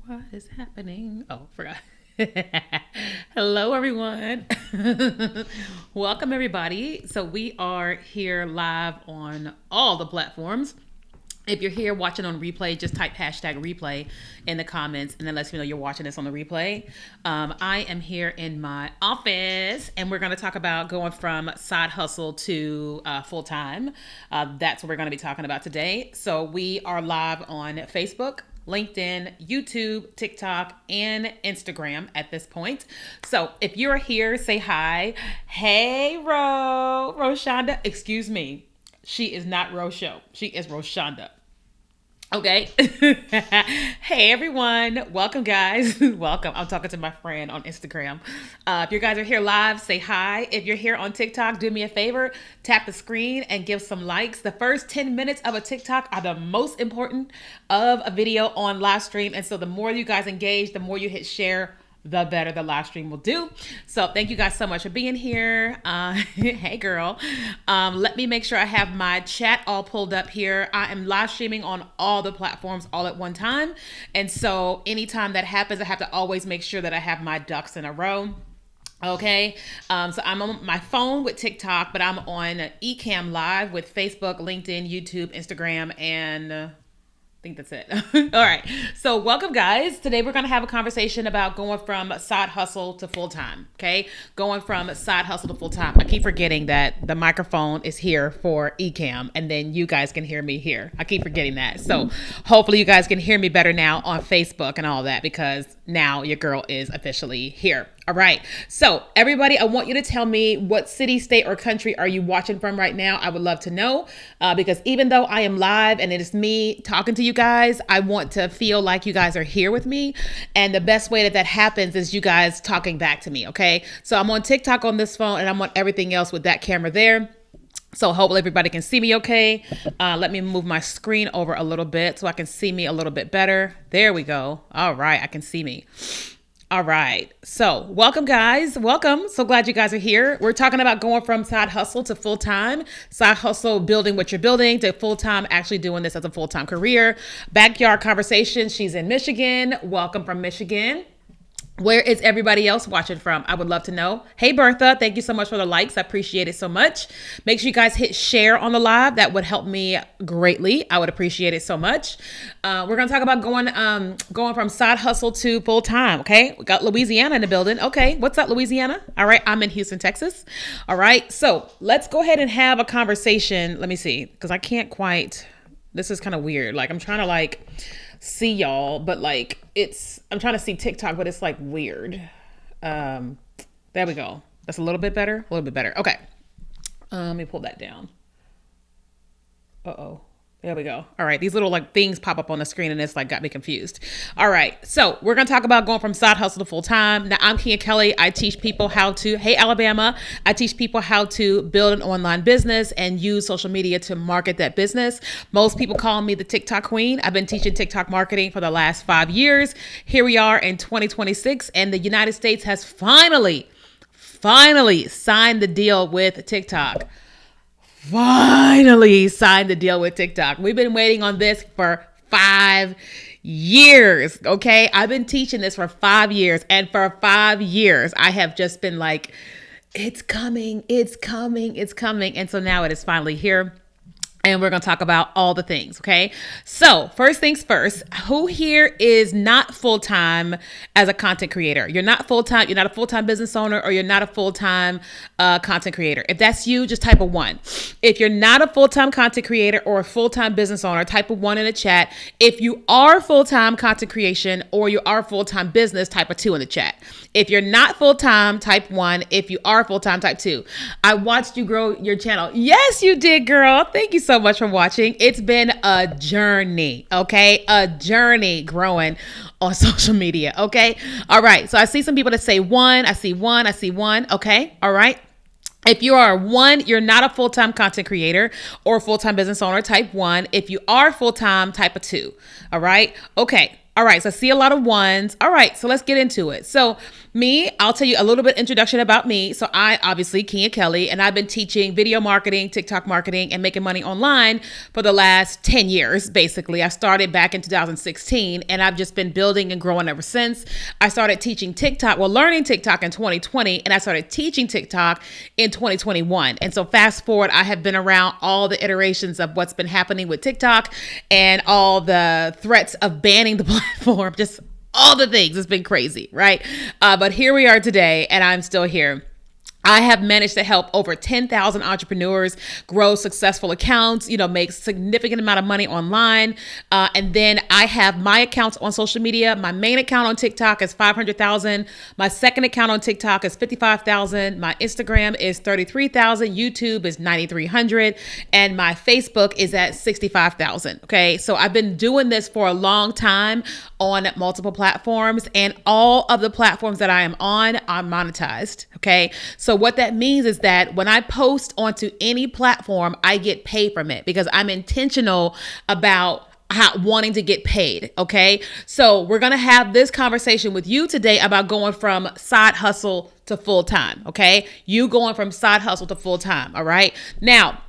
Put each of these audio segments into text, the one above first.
What is happening? Oh, forgot. Hello, everyone. Welcome, everybody. So, we are here live on all the platforms. If you're here watching on replay, just type hashtag replay in the comments and then let me know you're watching this on the replay. I am here in my office and we're going to talk about going from side hustle to full time. That's what we're going to be talking about today. So we are live on Facebook, LinkedIn, YouTube, TikTok, and Instagram at this point. So if you're here, say hi. Hey, Roshonda. Excuse me. She is not Rosho. She is Roshonda. Okay. Hey, everyone. Welcome, guys. Welcome. I'm talking to my friend on Instagram. If you guys are here live, say hi. If you're here on TikTok, do me a favor. Tap the screen and give some likes. The first 10 minutes of a TikTok are the most important of a video on live stream. And so the more you guys engage, the more you hit share, the better the live stream will do. So thank you guys so much for being here. Hey girl. Let me make sure I have my chat all pulled up here. I am live streaming on all the platforms all at one time. And so anytime that happens, I have to always make sure that I have my ducks in a row. Okay. So I'm on my phone with TikTok, but I'm on Ecamm Live with Facebook, LinkedIn, YouTube, Instagram, and I think that's it. All right. So welcome, guys. Today we're going to have a conversation about going from side hustle to full time. Okay. Going from side hustle to full time. I keep forgetting that the microphone is here for Ecamm and then you guys can hear me here. I keep forgetting that. So hopefully you guys can hear me better now on Facebook and all that because now your girl is officially here. All right. So everybody, I want you to tell me what city, state, or country are you watching from right now? I would love to know because even though I am live and it is me talking to you guys, I want to feel like you guys are here with me. And the best way that happens is you guys talking back to me. Okay. So I'm on TikTok on this phone and I'm on everything else with that camera there. So hopefully everybody can see me okay. Let me move my screen over a little bit so I can see me a little bit better. There we go. All right. I can see me. All right. So welcome, guys. Welcome. So glad you guys are here. We're talking about going from side hustle to full time, side hustle, building what you're building to full time, actually doing this as a full time career. Backyard conversation. She's in Michigan. Welcome from Michigan. Where is everybody else watching from? I would love to know. Hey, Bertha, thank you so much for the likes. I appreciate it so much. Make sure you guys hit share on the live. That would help me greatly. I would appreciate it so much. We're going to talk about going from side hustle to full time. Okay. We got Louisiana in the building. Okay. What's up, Louisiana? All right. I'm in Houston, Texas. All right. So let's go ahead and have a conversation. Let me see, because I can't quite, this is kind of weird. Like I'm trying to see y'all, but I'm trying to see TikTok, but it's weird. There we go. That's a little bit better. Okay. Let me pull that down. Uh-oh. There we go. All right. These little things pop up on the screen and it's got me confused. All right. So we're going to talk about going from side hustle to full time. Now I'm Kia Kelly. I teach people how to, hey, Alabama. I teach people how to build an online business and use social media to market that business. Most people call me the TikTok queen. I've been teaching TikTok marketing for the last 5 years. Here we are in 2026 and the United States has finally signed the deal with TikTok. Finally signed the deal with TikTok. We've been waiting on this for 5 years. Okay. I've been teaching this for 5 years. And for 5 years, I have just been it's coming. And so now it is finally here. And we're going to talk about all the things. Okay. So first things first, who here is not full-time as a content creator? You're not full-time. You're not a full-time business owner or you're not a full-time content creator. If that's you, just type a 1. If you're not a full-time content creator or a full-time business owner, type a 1 in the chat. If you are full-time content creation or you are full-time business, type a 2 in the chat. If you're not full-time, type 1. If you are full-time, type 2. I watched you grow your channel. Yes, you did, girl. Thank you so much for watching. It's been a journey, okay? A journey growing on social media, okay? All right. So I see some people that say 1. I see 1. Okay. All right. If you are 1, you're not a full-time content creator or a full-time business owner, type 1. If you are full-time, type a 2. All right. Okay. All right. So I see a lot of 1s. All right. So let's get into it. So Me, I'll tell you a little bit introduction about me. So I obviously Kenya Kelly, and I've been teaching video marketing, TikTok marketing, and making money online for the last 10 years, basically. I started back in 2016, and I've just been building and growing ever since. I started teaching TikTok, learning TikTok in 2020, and I started teaching TikTok in 2021. And so fast forward, I have been around all the iterations of what's been happening with TikTok and all the threats of banning the platform, just all the things. It's been crazy, right? But here we are today, and I'm still here. I have managed to help over 10,000 entrepreneurs grow successful accounts, make significant amount of money online. And then I have my accounts on social media. My main account on TikTok is 500,000. My second account on TikTok is 55,000. My Instagram is 33,000. YouTube is 9,300. And my Facebook is at 65,000. Okay. So I've been doing this for a long time on multiple platforms, and all of the platforms that I am on are monetized. Okay. So what that means is that when I post onto any platform, I get paid from it because I'm intentional about wanting to get paid. Okay. So we're going to have this conversation with you today about going from side hustle to full time. Okay. You going from side hustle to full time. All right. Now,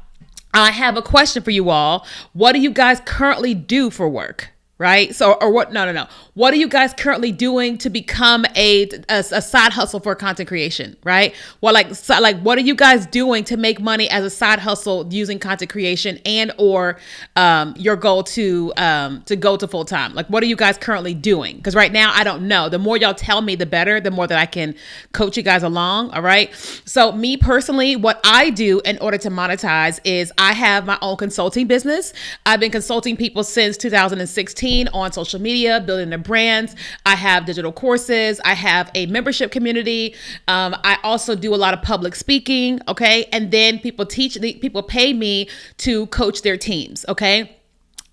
I have a question for you all. What do you guys currently do for work? Right? So, or what? No. What are you guys currently doing to become a side hustle for content creation? Right? Well, what are you guys doing to make money as a side hustle using content creation and or your goal to go to full time? Like, what are you guys currently doing? Because right now, I don't know. The more y'all tell me, the better. The more that I can coach you guys along. All right. So, me personally, what I do in order to monetize is I have my own consulting business. I've been consulting people since 2016. On social media, building their brands. I have digital courses. I have a membership community. I also do a lot of public speaking. Okay. And then people pay me to coach their teams. Okay.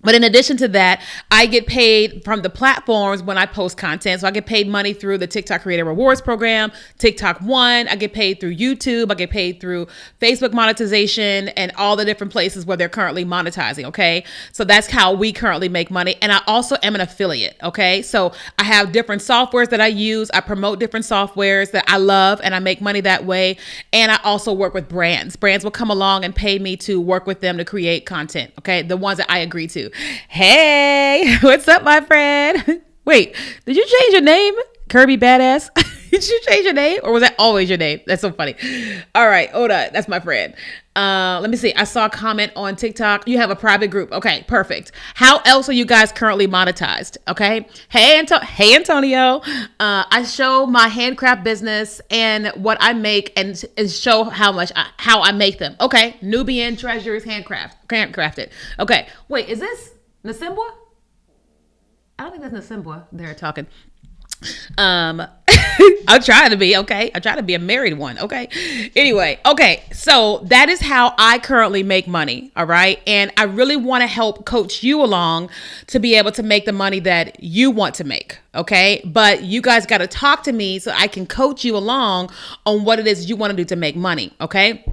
But in addition to that, I get paid from the platforms when I post content. So I get paid money through the TikTok Creator Rewards Program, TikTok One. I get paid through YouTube. I get paid through Facebook monetization and all the different places where they're currently monetizing. Okay. So that's how we currently make money. And I also am an affiliate. Okay. So I have different softwares that I use. I promote different softwares that I love and I make money that way. And I also work with brands. Brands will come along and pay me to work with them to create content. Okay. The ones that I agree to. Hey, what's up, my friend? Wait, did you change your name? Kirby Badass? Did you change your name or was that always your name? That's so funny. All right, hold on. That's my friend. Let me see. I saw a comment on TikTok. You have a private group. Okay, perfect. How else are you guys currently monetized? Okay. Hey, Antonio. I show my handcraft business and what I make and show how I make them. Okay. Nubian treasures handcrafted. Okay. Wait, is this Nasimbwa? I don't think that's Nasimbwa. They're talking. I'm trying to be okay. I'm trying to be a married one. Okay. Anyway. Okay. So that is how I currently make money. All right. And I really want to help coach you along to be able to make the money that you want to make. Okay. But you guys got to talk to me so I can coach you along on what it is you want to do to make money. Okay.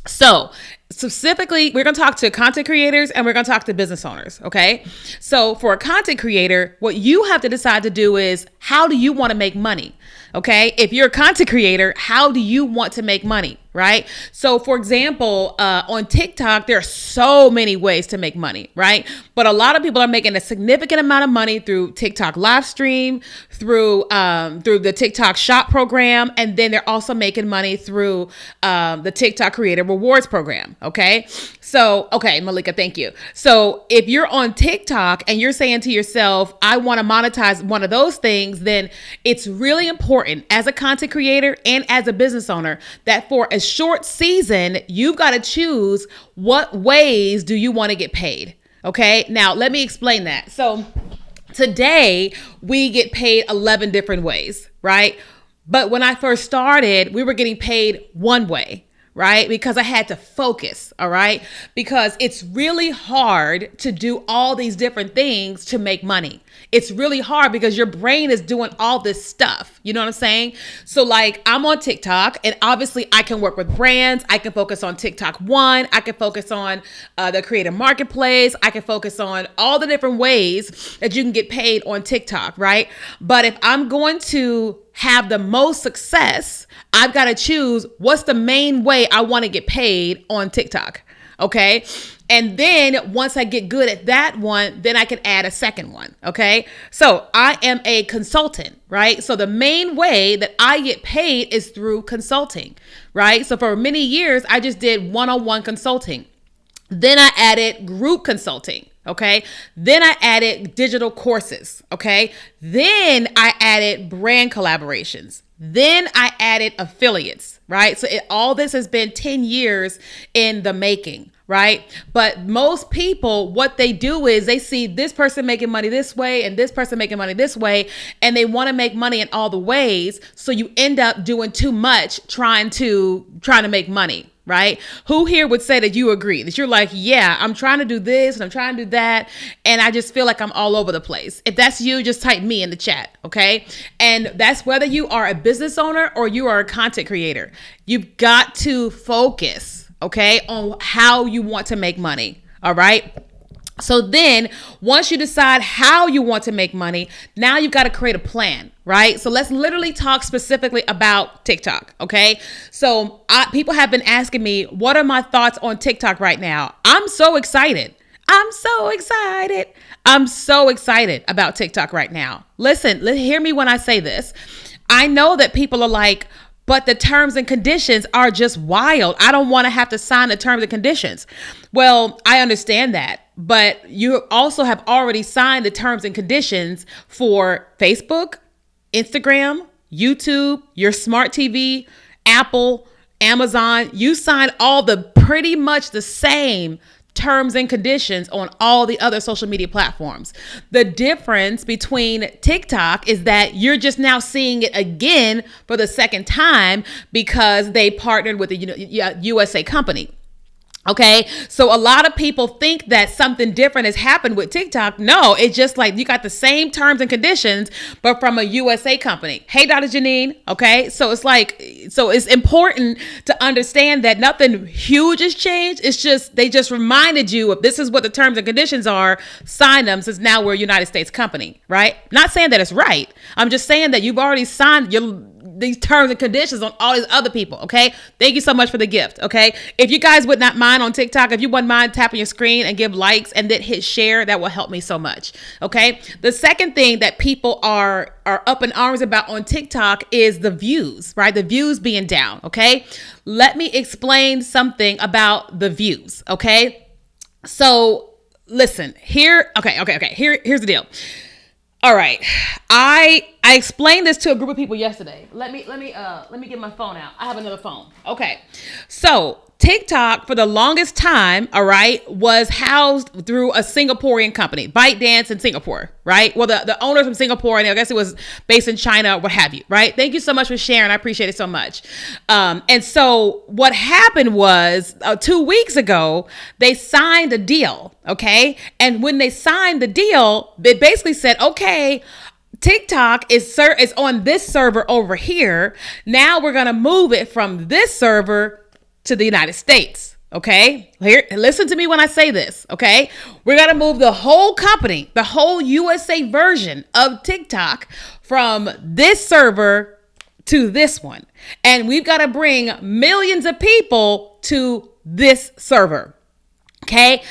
So specifically, we're going to talk to content creators and we're going to talk to business owners. Okay. So for a content creator, what you have to decide to do is how do you want to make money? Okay. If you're a content creator, how do you want to make money? Right. So for example, on TikTok, there are so many ways to make money. Right. But a lot of people are making a significant amount of money through TikTok live stream, through the TikTok shop program. And then they're also making money through the TikTok Creator Rewards Program. Okay. So, okay, Malika, thank you. So if you're on TikTok and you're saying to yourself, I want to monetize one of those things, then it's really important as a content creator and as a business owner that for a short season, you've got to choose what ways do you want to get paid. Okay. Now let me explain that. So today we get paid 11 different ways, right? But when I first started, we were getting paid one way. Right? Because I had to focus. All right. Because it's really hard to do all these different things to make money. It's really hard because your brain is doing all this stuff. You know what I'm saying? So like I'm on TikTok and obviously I can work with brands. I can focus on TikTok One. I can focus on the creative marketplace. I can focus on all the different ways that you can get paid on TikTok. Right. But if I'm going to have the most success, I've got to choose what's the main way I want to get paid on TikTok. Okay. And then once I get good at that one, then I can add a second one. Okay. So I am a consultant, right? So the main way that I get paid is through consulting, right? So for many years, I just did one-on-one consulting. Then I added group consulting. Okay. Then I added digital courses. Okay. Then I added brand collaborations. Then I added affiliates, right? So all this has been 10 years in the making, right? But most people, what they do is they see this person making money this way and this person making money this way, and they want to make money in all the ways. So you end up doing too much trying to make money. Right? Who here would say that you agree, that you're like, yeah, I'm trying to do this and I'm trying to do that, and I just feel like I'm all over the place? If that's you, just type me in the chat. Okay. And that's whether you are a business owner or you are a content creator. You've got to focus, okay, on how you want to make money. All right. So then once you decide how you want to make money, now you've got to create a plan, right? So let's literally talk specifically about TikTok. Okay. So people have been asking me, what are my thoughts on TikTok right now? I'm so excited. I'm so excited about TikTok right now. Listen, hear me when I say this. I know that people are like, but the terms and conditions are just wild. I don't want to have to sign the terms and conditions. Well, I understand that, but you also have already signed the terms and conditions for Facebook, Instagram, YouTube, your smart TV, Apple, Amazon. You signed all the pretty much the same terms and conditions on all the other social media platforms. The difference between TikTok is that you're just now seeing it again for the second time because they partnered with a USA company. Okay. So a lot of people think that something different has happened with TikTok. No, it's just like you got the same terms and conditions, but from a USA company. Hey, Dr. Janine. Okay. So it's important to understand that nothing huge has changed. It's just, they just reminded you of this is what the terms and conditions are. Sign them, since now we're a United States company, right? Not saying that it's right. I'm just saying that you've already signed these terms and conditions on all these other people. Okay. Thank you so much for the gift. Okay. If you guys would not mind on TikTok, if you wouldn't mind tapping your screen and give likes and then hit share, that will help me so much. Okay. The second thing that people are up in arms about on TikTok is the views, right? The views being down. Okay. Let me explain something about the views. Okay. So listen here. Okay. Here's the deal. All right. I explained this to a group of people yesterday. Let me get my phone out. I have another phone. Okay. So TikTok for the longest time, all right, was housed through a Singaporean company, ByteDance in Singapore, right? Well, the owners from Singapore, and I guess it was based in China, what have you, right? Thank you so much for sharing. I appreciate it so much. And so what happened was 2 weeks ago, they signed a deal, okay? And when they signed the deal, they basically said, okay, TikTok is on this server over here. Now we're going to move it from this server to the United States. Okay. Here, listen to me when I say this. Okay. We're going to move the whole company, the whole USA version of TikTok from this server to this one. And we've got to bring millions of people to this server. Okay.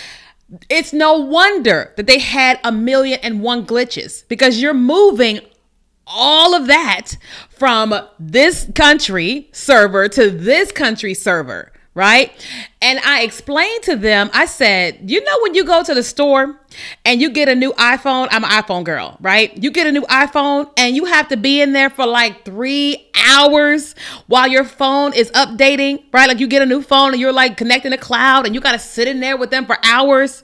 It's no wonder that they had 1,000,001 glitches, because you're moving all of that from this country server to this country server, right? And I explained to them, I said, you know, when you go to the store and you get a new iPhone, I'm an iPhone girl, right? You get a new iPhone and you have to be in there for like 3 hours while your phone is updating, right? Like you get a new phone and you're like connecting to cloud and you got to sit in there with them for hours.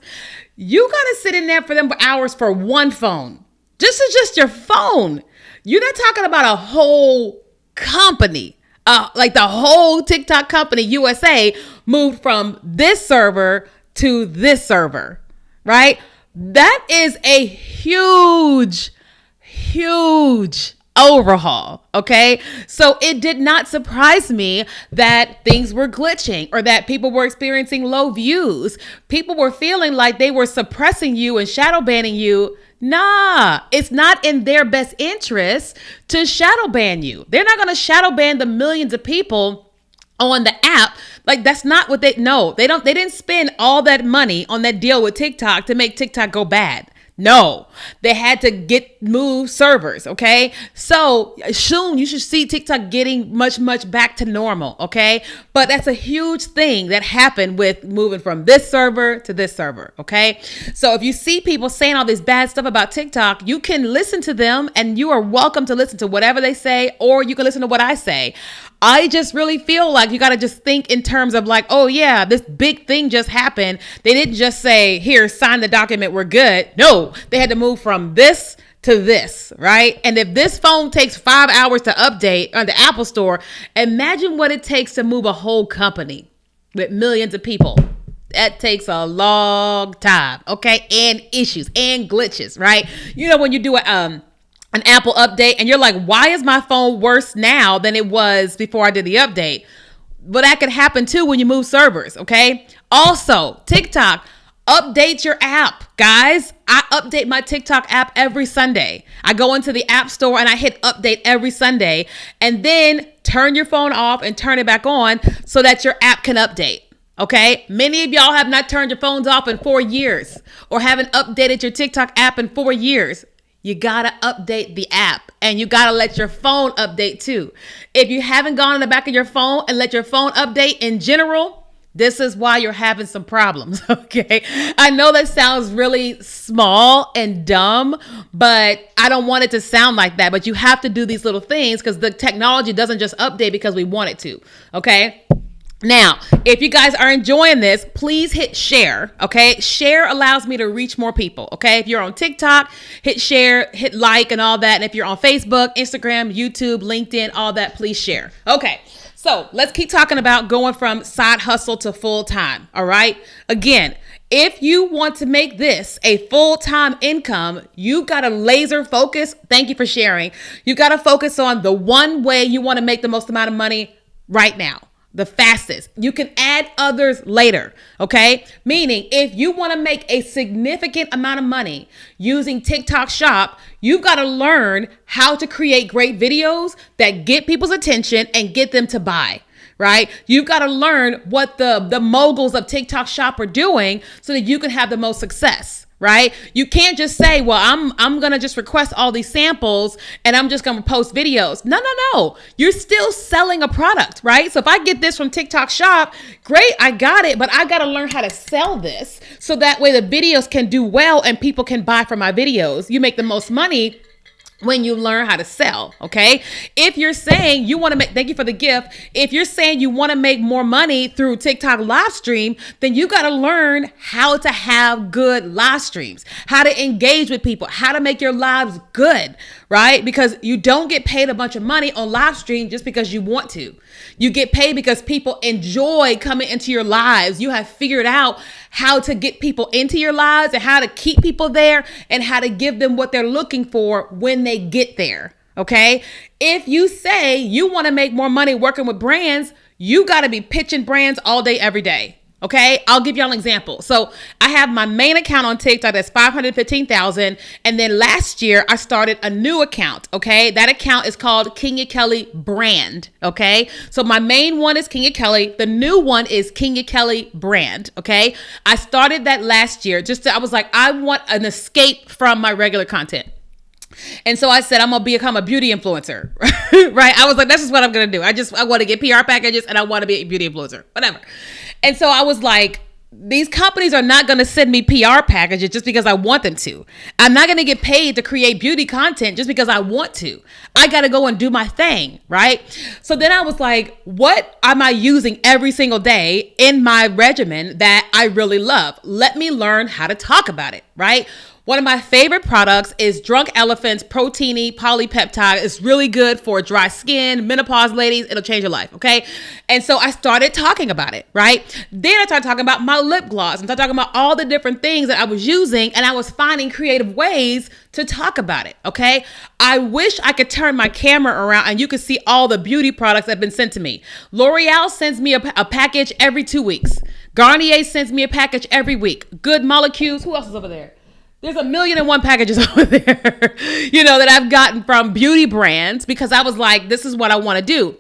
You got to sit in there for them for hours for one phone. This is just your phone. You're not talking about a whole company, like the whole TikTok company, USA, moved from this server to this server, right? That is a huge overhaul. Okay. So it did not surprise me that things were glitching or that people were experiencing low views. People were feeling like they were suppressing you and shadow banning you. Nah, it's not in their best interest to shadow ban you. They're not going to shadow ban the millions of people on the app. Like, that's not what they didn't spend all that money on that deal with TikTok to make TikTok go bad. No, they had to move servers. Okay. So soon you should see TikTok getting much back to normal. Okay. But that's a huge thing that happened with moving from this server to this server. Okay. So if you see people saying all this bad stuff about TikTok, you can listen to them and you are welcome to listen to whatever they say, or you can listen to what I say. I just really feel like you got to just think in terms of like, oh yeah, this big thing just happened. They didn't just say, here, sign the document, we're good. No, they had to move from this to this, right? And if this phone takes 5 hours to update on the Apple Store, imagine what it takes to move a whole company with millions of people. That takes a long time, okay? And issues and glitches, right? You know, when you do an Apple update and you're like, why is my phone worse now than it was before I did the update? But that could happen too when you move servers, okay? Also, TikTok, update your app, guys. I update my TikTok app every Sunday. I go into the App Store and I hit update every Sunday, and then turn your phone off and turn it back on so that your app can update. Okay. Many of y'all have not turned your phones off in 4 years or haven't updated your TikTok app in 4 years. You got to update the app, and you got to let your phone update too. If you haven't gone in the back of your phone and let your phone update in general, this is why you're having some problems. Okay. I know that sounds really small and dumb, but I don't want it to sound like that. But you have to do these little things because the technology doesn't just update because we want it to. Okay. Now, if you guys are enjoying this, please hit share, okay? Share allows me to reach more people, okay? If you're on TikTok, hit share, hit like and all that. And if you're on Facebook, Instagram, YouTube, LinkedIn, all that, please share. Okay, so let's keep talking about going from side hustle to full time, all right? Again, if you want to make this a full-time income, you got to laser focus. Thank you for sharing. You got to focus on the one way you want to make the most amount of money right now. The fastest. You can add others later, okay? Meaning if you want to make a significant amount of money using TikTok Shop, you've got to learn how to create great videos that get people's attention and get them to buy, right? You've got to learn what the moguls of TikTok Shop are doing so that you can have the most success. Right? You can't just say, well, I'm going to just request all these samples and I'm just going to post videos. No. You're still selling a product, right? So if I get this from TikTok Shop, great, I got it, but I got to learn how to sell this so that way the videos can do well and people can buy from my videos. You make the most money when you learn how to sell, okay? If you're saying you want to make, thank you for the gift. If you're saying you want to make more money through TikTok live stream, then you got to learn how to have good live streams, how to engage with people, how to make your lives good, right? Because you don't get paid a bunch of money on live stream just because you want to. You get paid because people enjoy coming into your lives. You have figured out how to get people into your lives and how to keep people there and how to give them what they're looking for when they get there. Okay. If you say you want to make more money working with brands, you got to be pitching brands all day, every day. Okay. I'll give y'all an example. So I have my main account on TikTok that's 515,000. And then last year I started a new account. Okay. That account is called Kenya Kelly Brand. Okay. So my main one is Kenya Kelly. The new one is Kenya Kelly Brand. Okay. I started that last year. I was like, I want an escape from my regular content. And so I said, I'm going to become a beauty influencer, right? I was like, this is what I'm going to do. I want to get PR packages and I want to be a beauty influencer, whatever. And so I was like, these companies are not going to send me PR packages just because I want them to. I'm not going to get paid to create beauty content just because I want to. I got to go and do my thing, right? So then I was like, what am I using every single day in my regimen that I really love? Let me learn how to talk about it, right? One of my favorite products is Drunk Elephant's Proteini Polypeptide. It's really good for dry skin, menopause ladies. It'll change your life, okay? And so I started talking about it, right? Then I started talking about my lip gloss and started talking about all the different things that I was using, and I was finding creative ways to talk about it, okay? I wish I could turn my camera around and you could see all the beauty products that have been sent to me. L'Oreal sends me a package every 2 weeks. Garnier sends me a package every week. Good Molecules. Who else is over there? There's 1,000,001 packages over there, that I've gotten from beauty brands because I was like, this is what I want to do.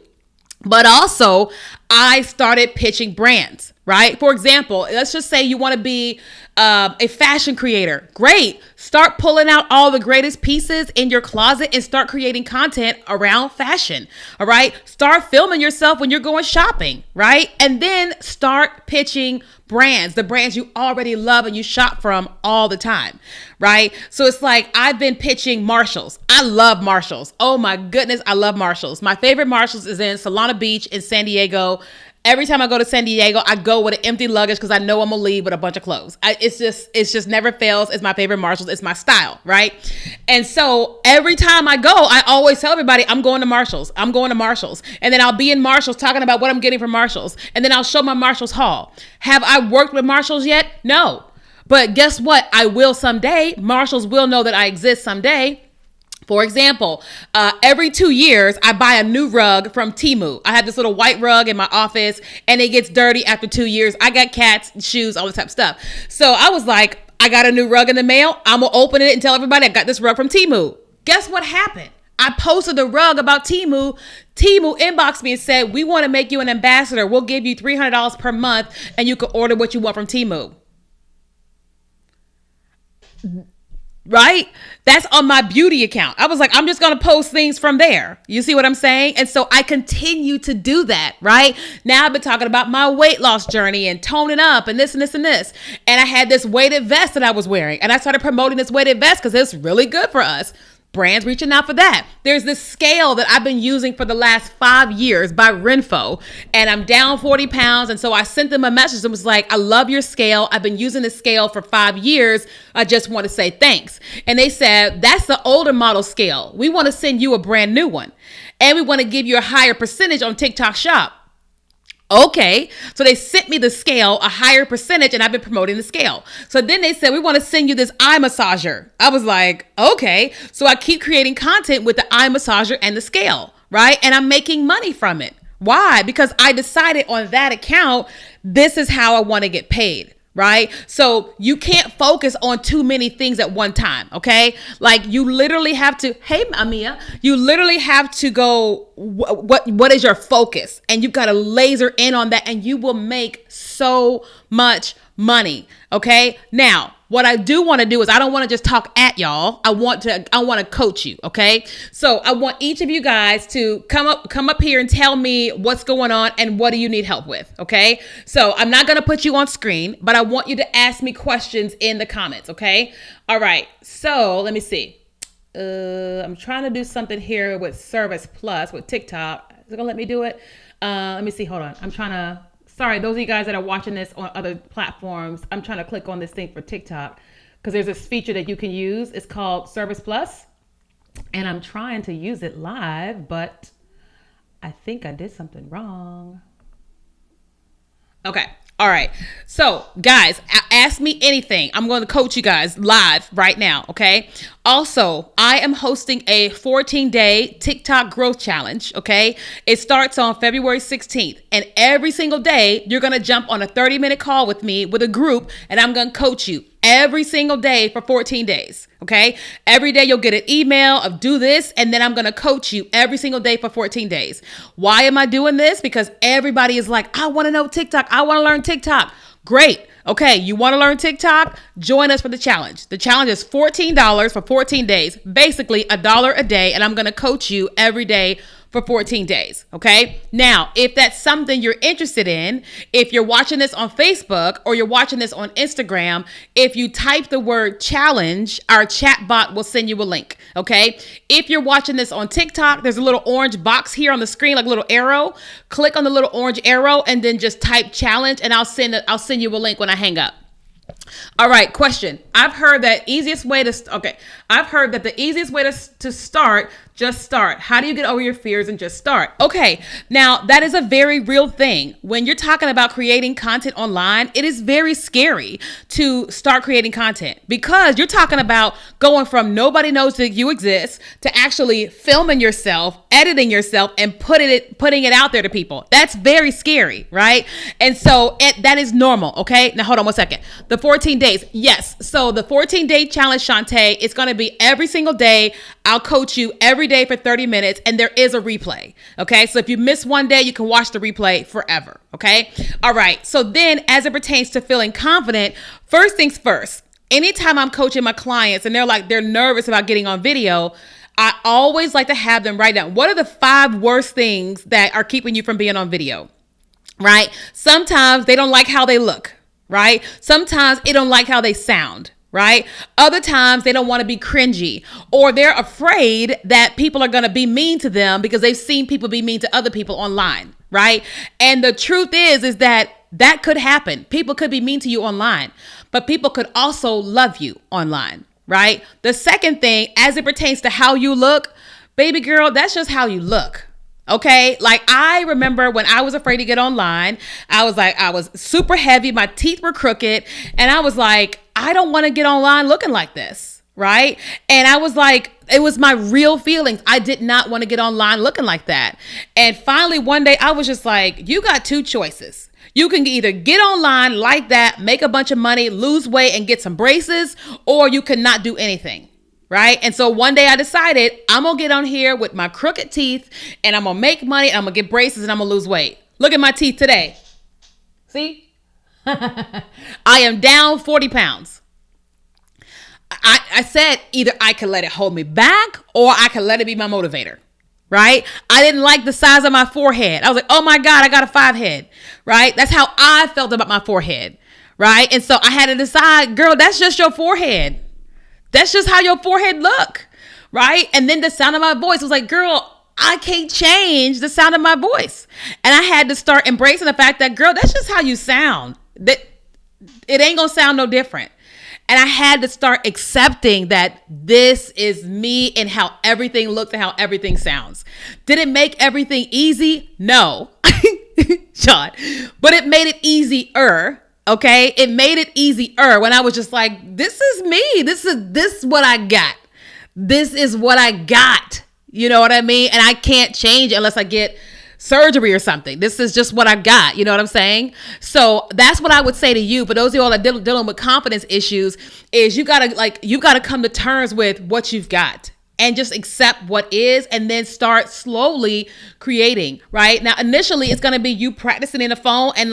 But also, I started pitching brands, right? For example, let's just say you want to be a fashion creator. Great. Start pulling out all the greatest pieces in your closet and start creating content around fashion. All right. Start filming yourself when you're going shopping, right? And then start pitching brands, the brands you already love and you shop from all the time, right? So it's like I've been pitching Marshalls. I love Marshalls. Oh my goodness, I love Marshalls. My favorite Marshalls is in Solana Beach in San Diego. Every time I go to San Diego, I go with an empty luggage because I know I'm gonna leave with a bunch of clothes. It's just never fails. It's my favorite Marshalls. It's my style, right? And so every time I go, I always tell everybody I'm going to Marshalls. I'm going to Marshalls, and then I'll be in Marshalls talking about what I'm getting from Marshalls, and then I'll show my Marshalls haul. Have I worked with Marshalls yet? No, but guess what? I will someday. Marshalls will know that I exist someday. For example, every 2 years, I buy a new rug from Temu. I have this little white rug in my office and it gets dirty after 2 years. I got cats, shoes, all this type of stuff. So I was like, I got a new rug in the mail. I'm going to open it and tell everybody I got this rug from Temu. Guess what happened? I posted the rug about Temu. Temu inboxed me and said, we want to make you an ambassador. We'll give you $300 per month and you can order what you want from Temu. Right? That's on my beauty account. I was like, I'm just going to post things from there. You see what I'm saying? And so I continue to do that, right? Now I've been talking about my weight loss journey and toning up and this and this and this. And I had this weighted vest that I was wearing. And I started promoting this weighted vest because it's really good for us. Brands reaching out for that. There's this scale that I've been using for the last 5 years by Renpho, and I'm down 40 pounds. And so I sent them a message and was like, I love your scale. I've been using this scale for 5 years. I just want to say thanks. And they said, that's the older model scale. We want to send you a brand new one. And we want to give you a higher percentage on TikTok Shop. Okay, so they sent me the scale, a higher percentage, and I've been promoting the scale. So then they said, we want to send you this eye massager. I was like, okay. So I keep creating content with the eye massager and the scale, right? And I'm making money from it. Why? Because I decided on that account, this is how I want to get paid. Right? So you can't focus on too many things at one time. Okay. Like you literally have to, hey, Amia, you literally have to go, what is your focus? And you've got to laser in on that and you will make so much money. Okay. Now, what I do want to do is I don't want to just talk at y'all. I want to coach you. Okay. So I want each of you guys to come up here and tell me what's going on and what do you need help with. Okay. So I'm not going to put you on screen, but I want you to ask me questions in the comments. Okay. All right. So let me see. I'm trying to do something here with Service Plus with TikTok. Is it going to let me do it? Let me see. Hold on. I'm trying to. Sorry, those of you guys that are watching this on other platforms, I'm trying to click on this thing for TikTok because there's this feature that you can use. It's called Service Plus, and I'm trying to use it live, but I think I did something wrong. Okay. All right. So guys, ask me anything. I'm going to coach you guys live right now. Okay. Also, I am hosting a 14-day TikTok growth challenge. Okay. It starts on February 16th, and every single day you're going to jump on a 30-minute call with me with a group, and I'm going to coach you every single day for 14 days. Okay. Every day you'll get an email of do this, and then I'm going to coach you every single day for 14 days. Why am I doing this? Because everybody is like, I want to know TikTok. I want to learn TikTok. Great. Okay. You want to learn TikTok? Join us for the challenge. The challenge is $14 for 14 days, basically $1 a day. And I'm going to coach you every day for 14 days. Okay. Now, if that's something you're interested in, if you're watching this on Facebook or you're watching this on Instagram, if you type the word challenge, our chat bot will send you a link. Okay. If you're watching this on TikTok, there's a little orange box here on the screen, like a little arrow. Click on the little orange arrow and then just type challenge, and I'll send you a link when I hang up. All right, question. I've heard that easiest way to okay. I've heard that the easiest way to start, just start. How do you get over your fears and just start? Okay. Now, that is a very real thing. When you're talking about creating content online, it is very scary to start creating content because you're talking about going from nobody knows that you exist to actually filming yourself, editing yourself, and putting it out there to people. That's very scary, right? And so that is normal. Okay. Now hold on 1 second. The 14 days. Yes. So the 14-day challenge, Shantae, it's going to be every single day. I'll coach you every day for 30 minutes and there is a replay. Okay. So if you miss one day, you can watch the replay forever. Okay. All right. So then as it pertains to feeling confident, first things first, anytime I'm coaching my clients and they're nervous about getting on video, I always like to have them write down, what are the 5 worst things that are keeping you from being on video, right? Sometimes they don't like how they look, right? Sometimes they don't like how they sound, right? Other times they don't want to be cringy, or they're afraid that people are going to be mean to them because they've seen people be mean to other people online, right? And the truth is that could happen. People could be mean to you online, but people could also love you online, right? The second thing, as it pertains to how you look, baby girl, that's just how you look. Okay. Like I remember when I was afraid to get online, I was super heavy. My teeth were crooked. And I was like, I don't want to get online looking like this. Right. And I was like, it was my real feelings. I did not want to get online looking like that. And finally, one day I was just like, you got 2 choices. You can either get online like that, make a bunch of money, lose weight and get some braces, or you cannot do anything. Right. And so one day I decided I'm going to get on here with my crooked teeth and I'm going to make money. And I'm going to get braces and I'm going to lose weight. Look at my teeth today. See, I am down 40 pounds. I said either I could let it hold me back or I could let it be my motivator. Right. I didn't like the size of my forehead. I was like, oh my God, I got a 5 head. Right. That's how I felt about my forehead. Right. And so I had to decide, girl, that's just your forehead. That's just how your forehead look, right? And then the sound of my voice was like, girl, I can't change the sound of my voice. And I had to start embracing the fact that, girl, that's just how you sound. That it ain't gonna sound no different. And I had to start accepting that this is me and how everything looks and how everything sounds. Did it make everything easy? No, Sean, but it made it easier. Okay. It made it easier when I was just like, this is me. This is what I got. This is what I got. You know what I mean? And I can't change it unless I get surgery or something. This is just what I got. You know what I'm saying? So that's what I would say to you. For those of you all that are dealing with confidence issues, is you gotta come to terms with what you've got. And just accept what is and then start slowly creating. Right? Now, initially, it's going to be you practicing in the phone and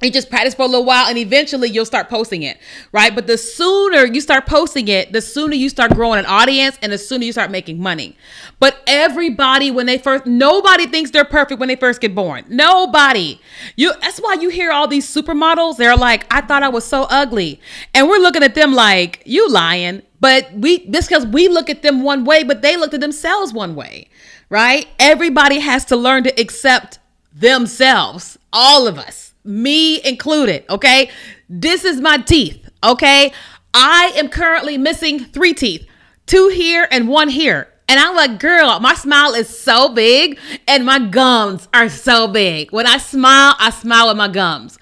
you just practice for a little while and eventually you'll start posting it, right? But the sooner you start posting it, the sooner you start growing an audience and the sooner you start making money. But everybody, nobody thinks they're perfect when they first get born. Nobody. That's why you hear all these supermodels. They're like, I thought I was so ugly. And we're looking at them like, you lying. But this because we look at them one way, but they look at themselves one way, right? Everybody has to learn to accept themselves. All of us. Me included, okay? This is my teeth, okay? I am currently missing 3 teeth, 2 here and 1 here. And I'm like, girl, my smile is so big and my gums are so big. When I smile with my gums.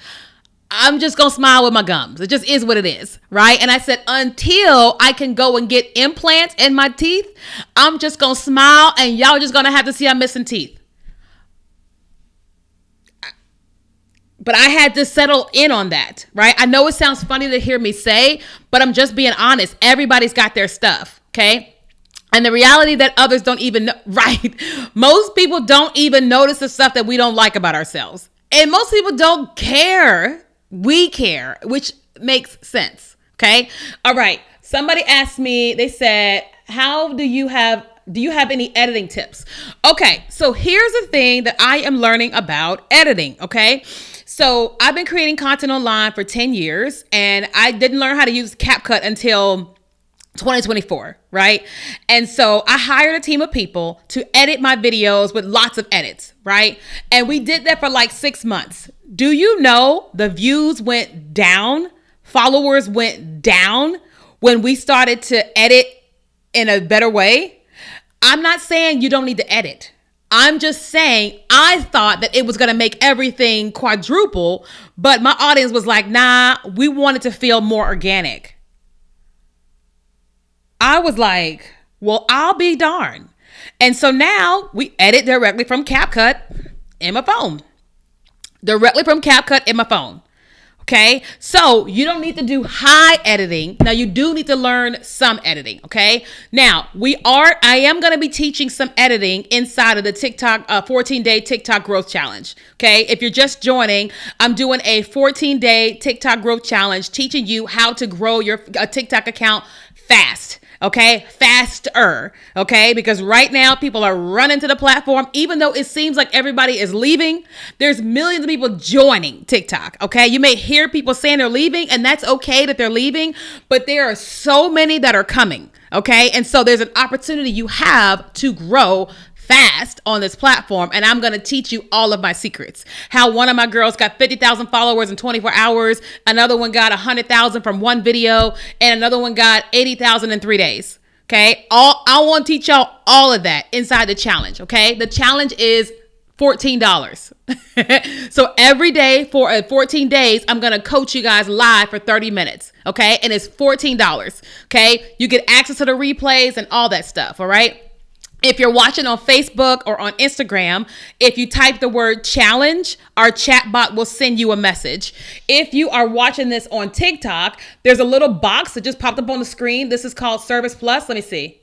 I'm just going to smile with my gums. It just is what it is, right? And I said, until I can go and get implants in my teeth, I'm just going to smile and y'all just going to have to see I'm missing teeth. But I had to settle in on that, right? I know it sounds funny to hear me say, but I'm just being honest. Everybody's got their stuff, okay? And the reality that others don't even know, right? Most people don't even notice the stuff that we don't like about ourselves. And most people don't care. We care, which makes sense, okay? All right. Somebody asked me, they said, do you have any editing tips? Okay, so here's the thing that I am learning about editing, okay? So I've been creating content online for 10 years and I didn't learn how to use CapCut until 2024, right? And so I hired a team of people to edit my videos with lots of edits, right? And we did that for like 6 months. Do you know the views went down followers went down when we started to edit in a better way. I'm not saying you don't need to edit. I'm just saying I thought that it was going to make everything quadruple, but my audience was like, nah, we want it to feel more organic. I was like, well, I'll be darned. And so now we edit directly from CapCut in my phone. Directly from CapCut in my phone. Okay, so you don't need to do high editing. Now you do need to learn some editing. Okay, now I am going to be teaching some editing inside of the TikTok 14-day TikTok growth challenge. Okay, if you're just joining, I'm doing a 14-day TikTok growth challenge, teaching you how to grow your TikTok account fast. Okay, faster. Okay, because right now people are running to the platform, even though it seems like everybody is leaving. There's millions of people joining TikTok. Okay, you may hear people saying they're leaving, and that's okay that they're leaving, but there are so many that are coming. Okay, and so there's an opportunity you have to grow fast on this platform, and I'm going to teach you all of my secrets. How one of my girls got 50,000 followers in 24 hours, another one got 100,000 from one video, and another one got 80,000 in 3 days. Okay, I want to teach y'all all of that inside the challenge. Okay, the challenge is $14. So every day for 14 days, I'm going to coach you guys live for 30 minutes. Okay, and it's $14. Okay, you get access to the replays and all that stuff. All right. If you're watching on Facebook or on Instagram, if you type the word challenge, our chat bot will send you a message. If you are watching this on TikTok, there's a little box that just popped up on the screen. This is called Service Plus. Let me see.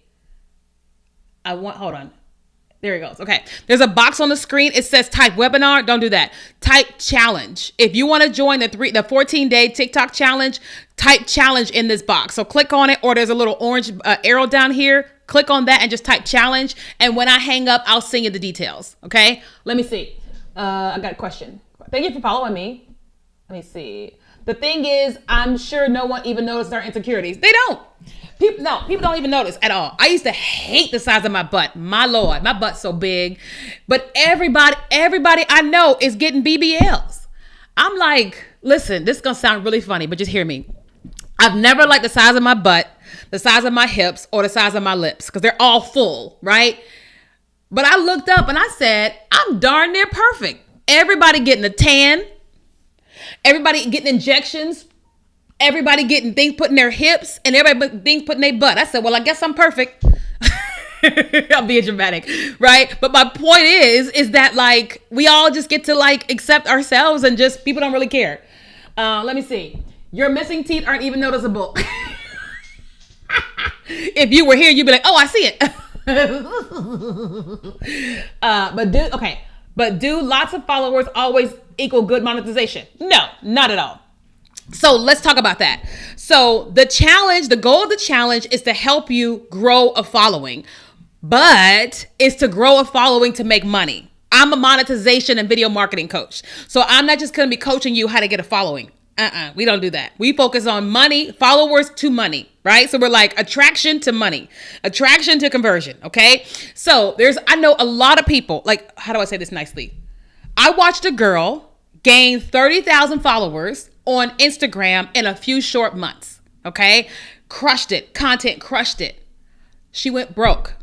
Hold on. There it goes. Okay. There's a box on the screen. It says type webinar. Don't do that. Type challenge. If you want to join the 14-day TikTok challenge, type challenge in this box. So click on it, or there's a little orange arrow down here. Click on that and just type challenge. And when I hang up, I'll send you the details. Okay. Let me see. I got a question. Thank you for following me. Let me see. The thing is, I'm sure no one even noticed our insecurities. They don't. People don't even notice at all. I used to hate the size of my butt. My Lord, my butt's so big. But everybody I know is getting BBLs. I'm like, listen, this is going to sound really funny, but just hear me. I've never liked the size of my butt, the size of my hips, or the size of my lips, because they're all full, right? But I looked up and I said, I'm darn near perfect. Everybody getting a tan. Everybody getting injections. Everybody getting things put in their hips, and everybody things put in their butt. I said, well, I guess I'm perfect. I'm being dramatic, right? But my point is that like we all just get to like accept ourselves, and just people don't really care. Let me see. Your missing teeth aren't even noticeable. If you were here, you'd be like, oh, I see it. But do lots of followers always equal good monetization? No, not at all. So let's talk about that. So the goal of the challenge is to help you grow a following, but it's to grow a following to make money. I'm a monetization and video marketing coach. So I'm not just going to be coaching you how to get a following. We don't do that. We focus on money, followers to money, right? So we're like attraction to money, attraction to conversion. Okay. So I know a lot of people, like, how do I say this nicely? I watched a girl gain 30,000 followers on Instagram in a few short months. Okay. Crushed it. Content crushed it. She went broke.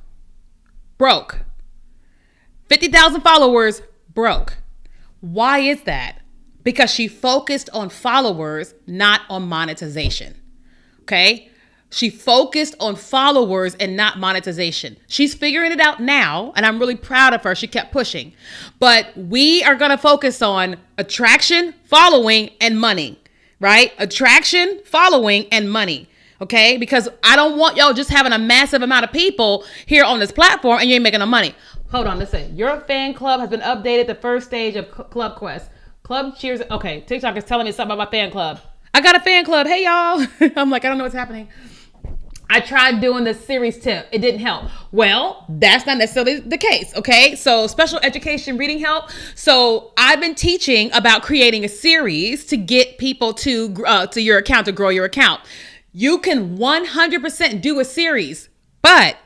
50,000 followers, broke. Why is that? Because she focused on followers, not on monetization. Okay. She focused on followers and not monetization. She's figuring it out now, and I'm really proud of her. She kept pushing. But we are going to focus on attraction, following, and money, right? Attraction, following, and money. Okay. Because I don't want y'all just having a massive amount of people here on this platform and you ain't making no money. Hold on. Listen, your fan club has been updated. The first stage of Club Quest. Club cheers. Okay, TikTok is telling me something about my fan club. I got a fan club. Hey, y'all. I'm like, I don't know what's happening. I tried doing the series tip. It didn't help. Well, that's not necessarily the case. Okay, so special education reading help. So I've been teaching about creating a series to get people to your account, to grow your account. You can 100% do a series, but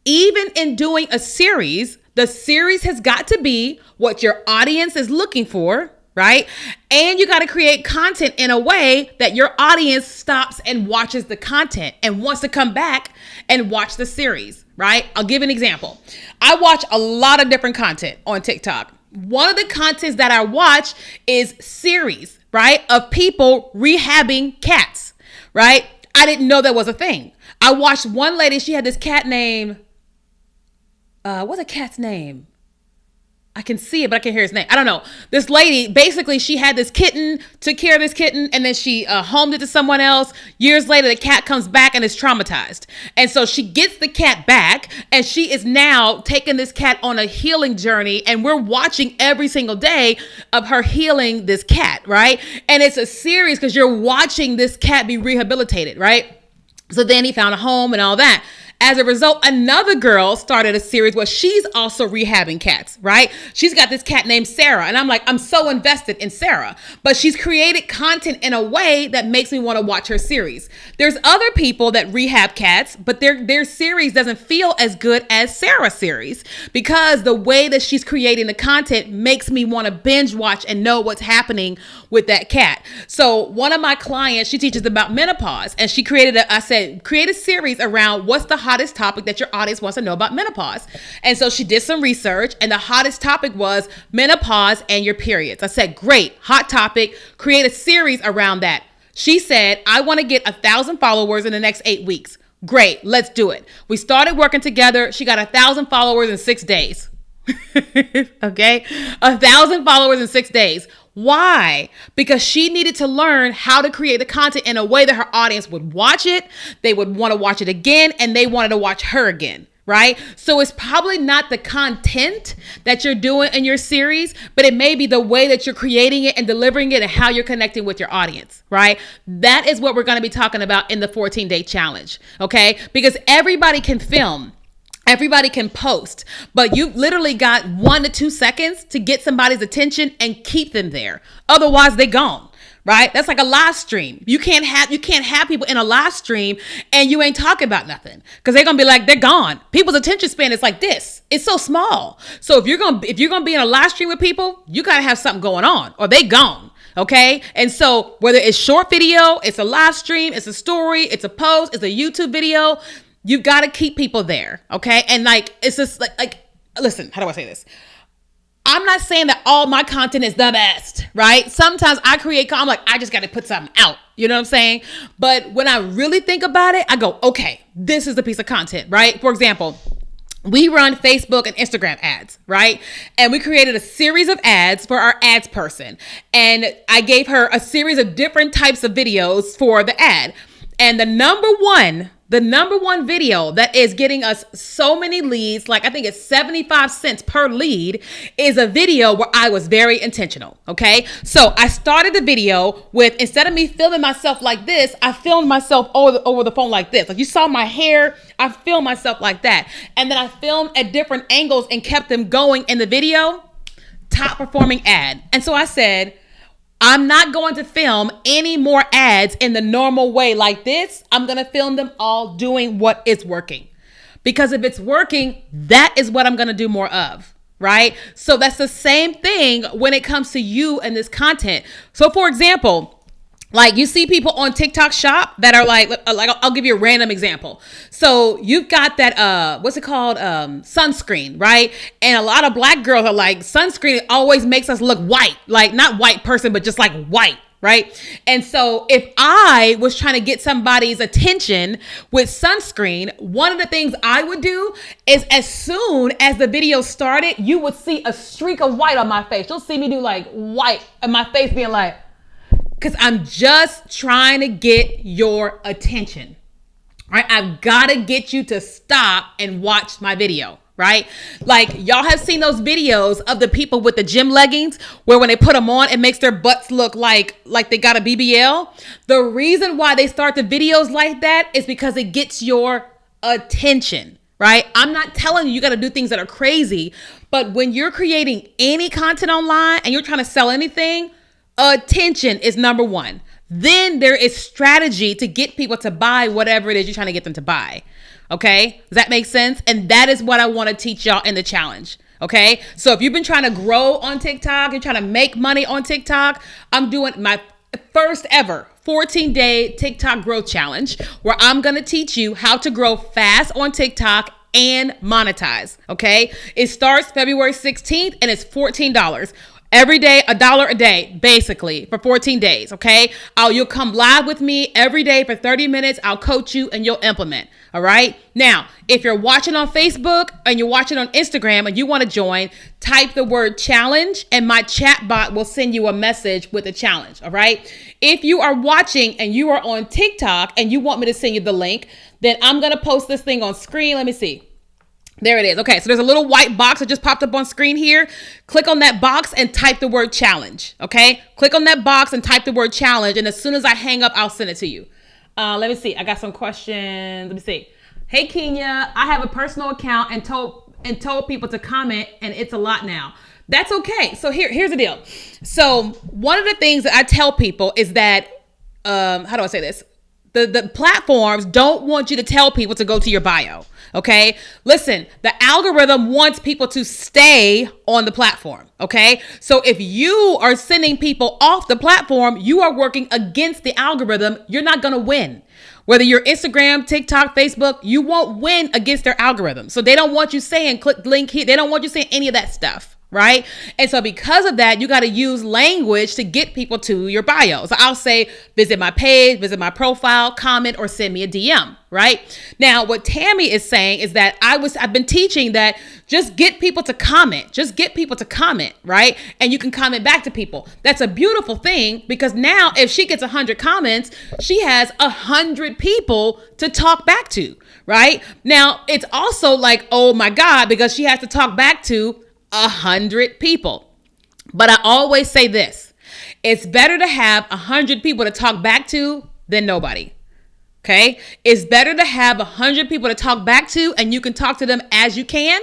even in doing a series, the series has got to be what your audience is looking for. right? And you got to create content in a way that your audience stops and watches the content and wants to come back and watch the series, right? I'll give an example. I watch a lot of different content on TikTok. One of the contents that I watch is series, right? Of people rehabbing cats, right? I didn't know that was a thing. I watched one lady, she had this cat named, what's a cat's name? I can see it, but I can't hear his name. I don't know. This lady, basically, she had this kitten, took care of this kitten, and then she homed it to someone else. Years later, the cat comes back and is traumatized. And so she gets the cat back, and she is now taking this cat on a healing journey, and we're watching every single day of her healing this cat, right? And it's a series because you're watching this cat be rehabilitated, right? So then he found a home and all that. As a result, another girl started a series where she's also rehabbing cats, right? She's got this cat named Sarah. And I'm like, I'm so invested in Sarah. But she's created content in a way that makes me want to watch her series. There's other people that rehab cats, but their series doesn't feel as good as Sarah's series because the way that she's creating the content makes me want to binge watch and know what's happening with that cat. So one of my clients, she teaches about menopause, and she created create a series around what's the hottest topic that your audience wants to know about menopause. And so she did some research, and the hottest topic was menopause and your periods. I said, great, hot topic, create a series around that. She said, I want to get 1,000 followers in the next 8 weeks. Great, let's do it. We started working together. She got 1,000 followers in 6 days. Okay, 1,000 followers in 6 days. Why? Because she needed to learn how to create the content in a way that her audience would watch it, they would want to watch it again, and they wanted to watch her again, right? So it's probably not the content that you're doing in your series, but it may be the way that you're creating it and delivering it and how you're connecting with your audience, right? That is what we're going to be talking about in the 14-day challenge, okay? Because everybody can film. Everybody can post, but you literally got 1 to 2 seconds to get somebody's attention and keep them there. Otherwise, they're gone, right? That's like a live stream. You can't have people in a live stream and you ain't talking about nothing because they're gonna be like, they're gone. People's attention span is like this. It's so small. So if you're gonna be in a live stream with people, you gotta have something going on, or they gone. Okay. And so whether it's short video, it's a live stream, it's a story, it's a post, it's a YouTube video. You've got to keep people there, okay? And like, it's just like, listen, how do I say this? I'm not saying that all my content is the best, right? Sometimes I I'm like, I just got to put something out. You know what I'm saying? But when I really think about it, I go, okay, this is the piece of content, right? For example, we run Facebook and Instagram ads, right? And we created a series of ads for our ads person. And I gave her a series of different types of videos for the ad. And the number one video that is getting us so many leads, like I think it's 75 cents per lead, is a video where I was very intentional. Okay. So I started the video with, instead of me filming myself like this, I filmed myself over the phone like this. Like you saw my hair, I filmed myself like that. And then I filmed at different angles and kept them going in the video. Top performing ad. And so I said, I'm not going to film any more ads in the normal way like this. I'm going to film them all doing what is working. Because if it's working, that is what I'm going to do more of, right? So that's the same thing when it comes to you and this content. So for example, like you see people on TikTok shop that are like I'll give you a random example. So you've got that, what's it called? Sunscreen, right? And a lot of black girls are like, sunscreen always makes us look white, like not white person, but just like white. Right. And so if I was trying to get somebody's attention with sunscreen, one of the things I would do is as soon as the video started, you would see a streak of white on my face. You'll see me do like white and my face being like, because I'm just trying to get your attention, right? I've got to get you to stop and watch my video, right? Like y'all have seen those videos of the people with the gym leggings where when they put them on, it makes their butts look like they got a BBL. The reason why they start the videos like that is because it gets your attention, right? I'm not telling you got to do things that are crazy, but when you're creating any content online and you're trying to sell anything, attention is number one. Then there is strategy to get people to buy whatever it is you're trying to get them to buy, Okay. Does that make sense? And that is what I want to teach y'all in the challenge. Okay. So if you've been trying to grow on TikTok and trying to make money on TikTok, I'm doing my first ever 14-day TikTok growth challenge where I'm going to teach you how to grow fast on TikTok and monetize. Okay. It starts February 16th and it's $14. Every day, $1 a day, basically, for 14 days, okay? You'll come live with me every day for 30 minutes. I'll coach you and you'll implement, all right? Now, if you're watching on Facebook and you're watching on Instagram and you want to join, type the word challenge and my chat bot will send you a message with a challenge, all right? If you are watching and you are on TikTok and you want me to send you the link, then I'm going to post this thing on screen. Let me see. There it is. Okay, so there's a little white box that just popped up on screen here. Click on that box and type the word challenge, okay? Click on that box and type the word challenge, and as soon as I hang up, I'll send it to you. Let me see. I got some questions. Let me see. Hey, Kenya, I have a personal account and told people to comment, and it's a lot now. That's okay. So here's the deal. So one of the things that I tell people is that, how do I say this? The platforms don't want you to tell people to go to your bio. Okay. Listen, the algorithm wants people to stay on the platform. Okay. So if you are sending people off the platform, you are working against the algorithm. You're not going to win. Whether you're Instagram, TikTok, Facebook, you won't win against their algorithm. So they don't want you saying click link here. They don't want you saying any of that stuff. Right. And so because of that, you got to use language to get people to your bio. So I'll say, visit my page, visit my profile, comment, or send me a DM. Right now, what Tammy is saying is that I've been teaching that just get people to comment, right? And you can comment back to people. That's a beautiful thing because now if she gets 100 comments, she has 100 people to talk back to. Right now, it's also like, oh my God, because she has to talk back to 100 people. But I always say this, it's better to have 100 people to talk back to than nobody. Okay. It's better to have 100 people to talk back to and you can talk to them as you can.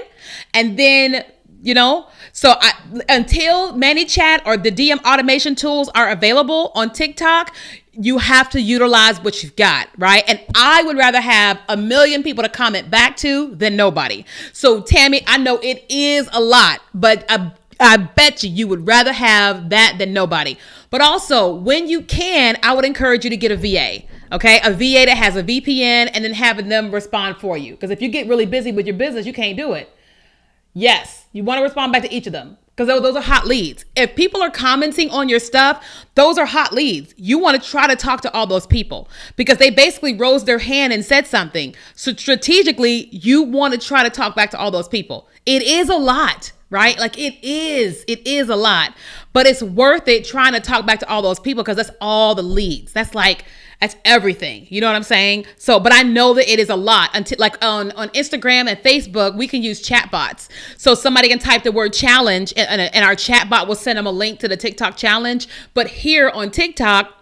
And then, until ManyChat or the DM automation tools are available on TikTok, you have to utilize what you've got, right? And I would rather have 1 million people to comment back to than nobody. So Tammy, I know it is a lot, but I bet you would rather have that than nobody. But also, when you can, I would encourage you to get a VA. Okay, a VA that has a VPN and then having them respond for you. Because if you get really busy with your business, you can't do it. Yes, you want to respond back to each of them because those are hot leads. If people are commenting on your stuff, those are hot leads. You want to try to talk to all those people because they basically rose their hand and said something. So strategically, you want to try to talk back to all those people. It is a lot, right? Like it is a lot, but it's worth it trying to talk back to all those people because that's all the leads. That's everything. You know what I'm saying? So, but I know that it is a lot. Until like on Instagram and Facebook, we can use chatbots. So somebody can type the word challenge and our chatbot will send them a link to the TikTok challenge. But here on TikTok,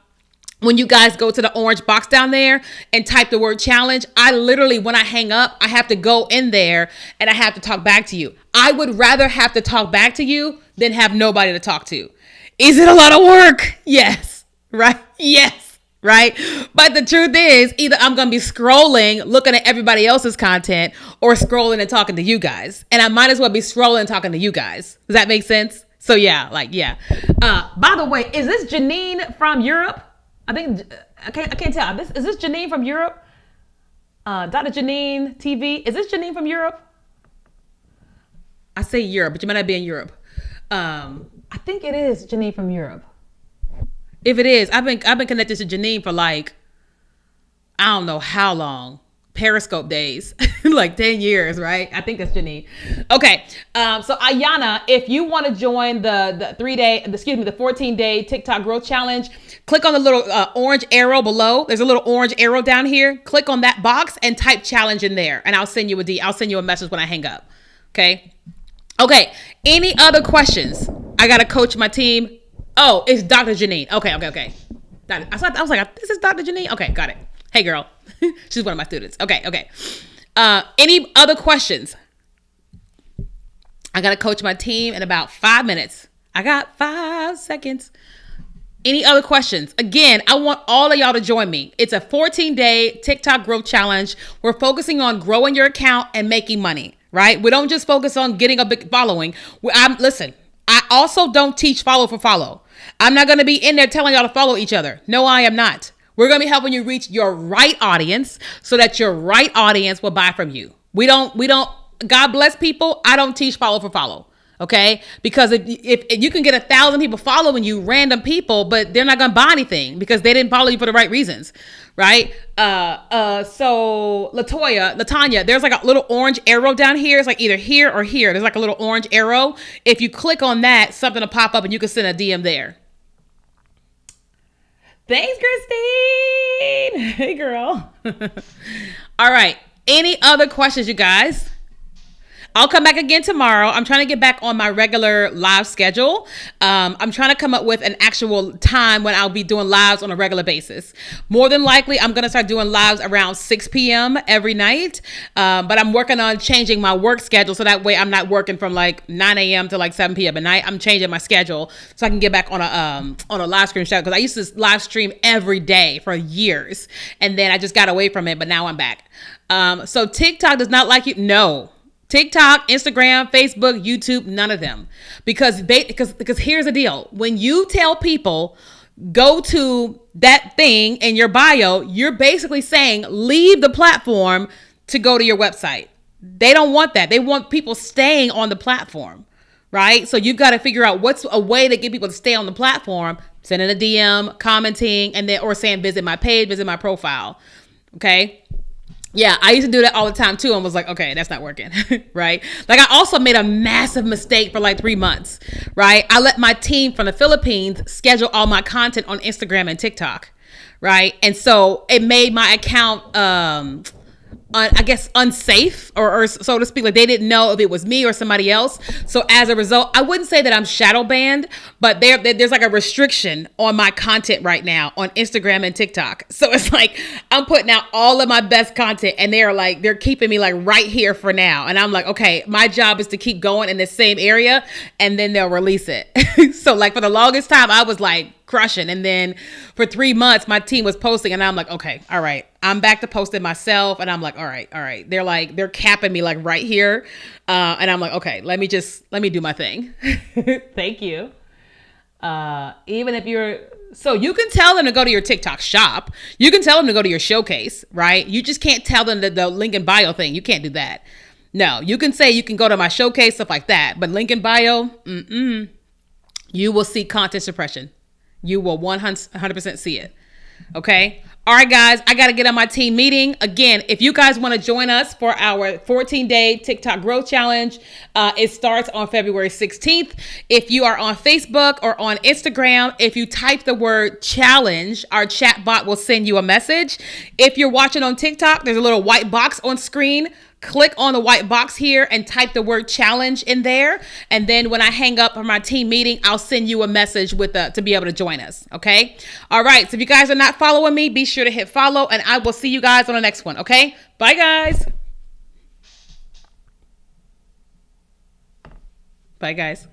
when you guys go to the orange box down there and type the word challenge, I literally, when I hang up, I have to go in there and I have to talk back to you. I would rather have to talk back to you than have nobody to talk to. Is it a lot of work? Yes. Right? Yes. Right? But the truth is, either I'm going to be scrolling, looking at everybody else's content or scrolling and talking to you guys. And I might as well be scrolling and talking to you guys. Does that make sense? So yeah. By the way, is this Janine from Europe? I think, I can't tell. Is this Janine from Europe? Dr. Janine TV. Is this Janine from Europe? I say Europe, but you might not be in Europe. I think it is Janine from Europe. If it is, I've been connected to Janine for I don't know how long. Periscope days, like 10 years, right? I think that's Janine. Okay. So Ayana, if you want to join the 14-day TikTok growth challenge, click on the little orange arrow below. There's a little orange arrow down here. Click on that box and type challenge in there. And I'll send you a message when I hang up. Okay. Okay. Any other questions? I got to coach my team. Oh, it's Dr. Janine. Okay. I was like, this is Dr. Janine? Okay, got it. Hey, girl. She's one of my students. Okay. Any other questions? I got to coach my team in about 5 minutes. I got 5 seconds. Any other questions? Again, I want all of y'all to join me. It's a 14-day TikTok growth challenge. We're focusing on growing your account and making money, right? We don't just focus on getting a big following. Listen, I also don't teach follow for follow. I'm not going to be in there telling y'all to follow each other. No, I am not. We're going to be helping you reach your right audience so that your right audience will buy from you. We don't, God bless people. I don't teach follow for follow. Okay. Because if you can get 1,000 people following you, random people, but they're not going to buy anything because they didn't follow you for the right reasons. Right. So Latanya, there's like a little orange arrow down here. It's like either here or here. There's like a little orange arrow. If you click on that, something will pop up and you can send a DM there. Thanks, Christine. Hey, girl. All right. Any other questions, you guys? I'll come back again tomorrow. I'm trying to get back on my regular live schedule. I'm trying to come up with an actual time when I'll be doing lives on a regular basis. More than likely, I'm going to start doing lives around 6 p.m. every night. But I'm working on changing my work schedule so that way I'm not working from like 9 a.m. to like 7 p.m. at night. I'm changing my schedule so I can get back on a live stream show because I used to live stream every day for years. And then I just got away from it, but now I'm back. So TikTok does not like you. No. TikTok, Instagram, Facebook, YouTube, none of them. Because here's the deal. When you tell people go to that thing in your bio, you're basically saying leave the platform to go to your website. They don't want that. They want people staying on the platform, right? So you've got to figure out what's a way to get people to stay on the platform, sending a DM, commenting, and then or saying visit my page, visit my profile. Okay? Yeah, I used to do that all the time too and was like, okay, that's not working, right? Like I also made a massive mistake for like 3 months, right? I let my team from the Philippines schedule all my content on Instagram and TikTok, right? And so it made my account, I guess, unsafe or so to speak. Like they didn't know if it was me or somebody else. So as a result, I wouldn't say that I'm shadow banned, but there's like a restriction on my content right now on Instagram and TikTok. So it's like I'm putting out all of my best content and they're keeping me like right here for now. And I'm like, okay, my job is to keep going in the same area and then they'll release it. So like for the longest time, I was like crushing. And then for 3 months, my team was posting and I'm like, okay, all right. I'm back to posting myself. And I'm like, all right. They're capping me like right here. And I'm like, okay, let me do my thing. Thank you. Even if so you can tell them to go to your TikTok shop. You can tell them to go to your showcase, right? You just can't tell them the link in bio thing. You can't do that. No, you can say you can go to my showcase, stuff like that. But link in bio, you will see content suppression. You will 100% see it. Okay. All right, guys, I got to get on my team meeting. Again, if you guys want to join us for our 14-day TikTok growth challenge, it starts on February 16th. If you are on Facebook or on Instagram, if you type the word challenge, our chat bot will send you a message. If you're watching on TikTok, there's a little white box on screen. Click on the white box here and type the word challenge in there. And then when I hang up from my team meeting, I'll send you a message to be able to join us. Okay. All right. So if you guys are not following me, be sure to hit follow and I will see you guys on the next one. Okay. Bye guys. Bye guys.